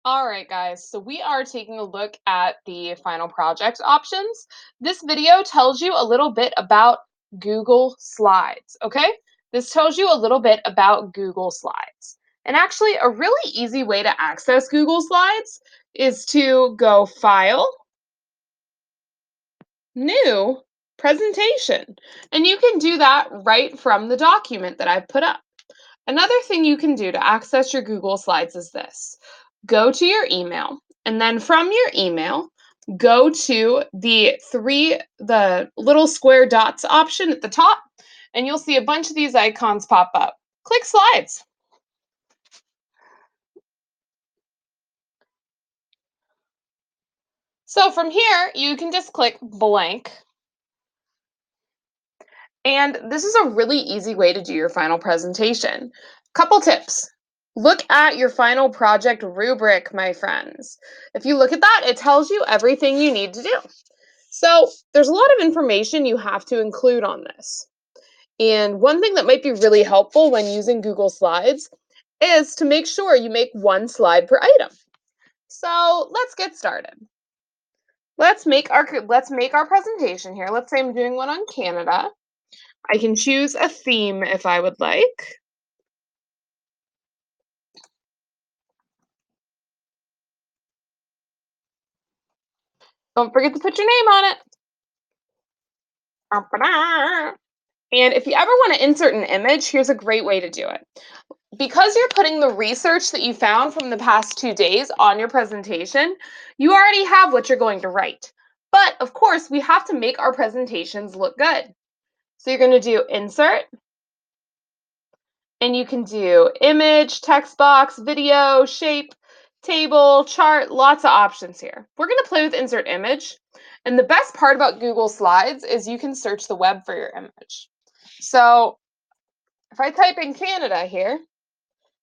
All right, guys, so we are taking a look at the final project options. This video tells you a little bit about Google Slides, okay? This tells you a little bit about Google Slides. And actually, a really easy way to access Google Slides is to go File, New, Presentation. And you can do that right from the document that I've put up. Another thing you can do to access your Google Slides is this. Go to your email, and then from your email, go to the little square dots option at the top, and you'll see a bunch of these icons pop up. Click Slides. So from here, you can just click blank. And this is a really easy way to do your final presentation. Couple tips. Look at your final project rubric, my friends. If you look at that, it tells you everything you need to do. So there's a lot of information you have to include on this. And one thing that might be really helpful when using Google Slides is to make sure you make one slide per item. So let's get started. Let's make our presentation here. Let's say I'm doing one on Canada. I can choose a theme if I would like. Don't forget to put your name on it. And if you ever want to insert an image, here's a great way to do it. Because you're putting the research that you found from the past 2 days on your presentation, you already have what you're going to write. But of course, we have to make our presentations look good. So you're going to do insert, and you can do image, text box, video, shape, table, chart, lots of options here. We're going to play with insert image. And the best part about Google Slides is you can search the web for your image. So if I type in Canada here,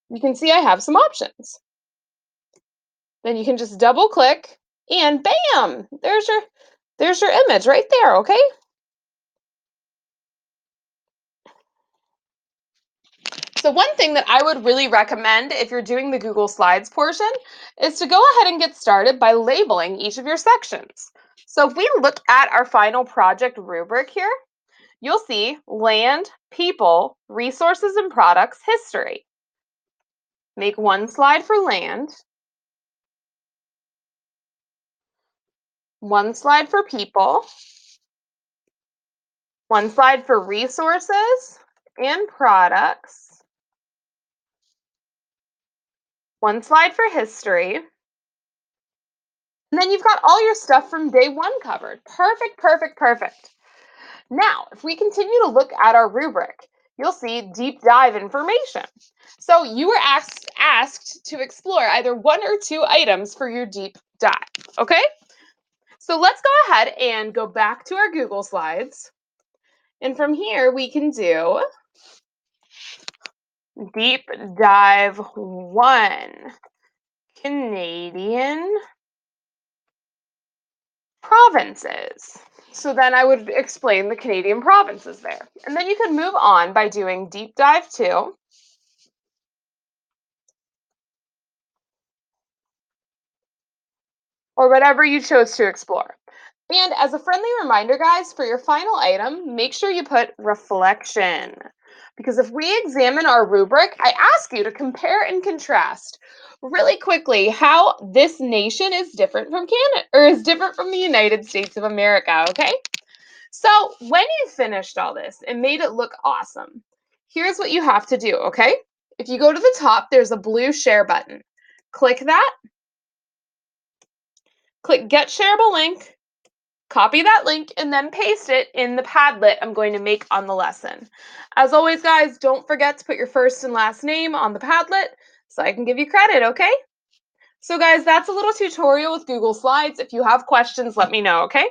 you can see I have some options. Then you can just double click and bam, there's your image right there, okay? So one thing that I would really recommend if you're doing the Google Slides portion is to go ahead and get started by labeling each of your sections. So if we look at our final project rubric here, you'll see land, people, resources and products, history. Make one slide for land, one slide for people, one slide for resources and products, one slide for history, and then you've got all your stuff from day one covered. Perfect, perfect, perfect. Now, if we continue to look at our rubric, you'll see deep dive information. So you were asked to explore either one or two items for your deep dive, okay? So let's go ahead and go back to our Google Slides. And from here, we can do deep dive 1, Canadian provinces. So then I would explain the Canadian provinces there. And then you can move on by doing deep dive 2, or whatever you chose to explore. And as a friendly reminder, guys, for your final item, make sure you put reflection. Because if we examine our rubric, I ask you to compare and contrast really quickly how this nation is different from Canada, or is different from the United States of America, okay? So when you finished all this and made it look awesome, here's what you have to do, okay? If you go to the top, there's a blue share button. Click that, click Get Shareable Link, copy that link, and then paste it in the Padlet I'm going to make on the lesson. As always, guys, don't forget to put your first and last name on the Padlet so I can give you credit, okay? So guys, that's a little tutorial with Google Slides. If you have questions, let me know, okay?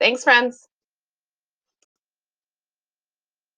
Thanks, friends.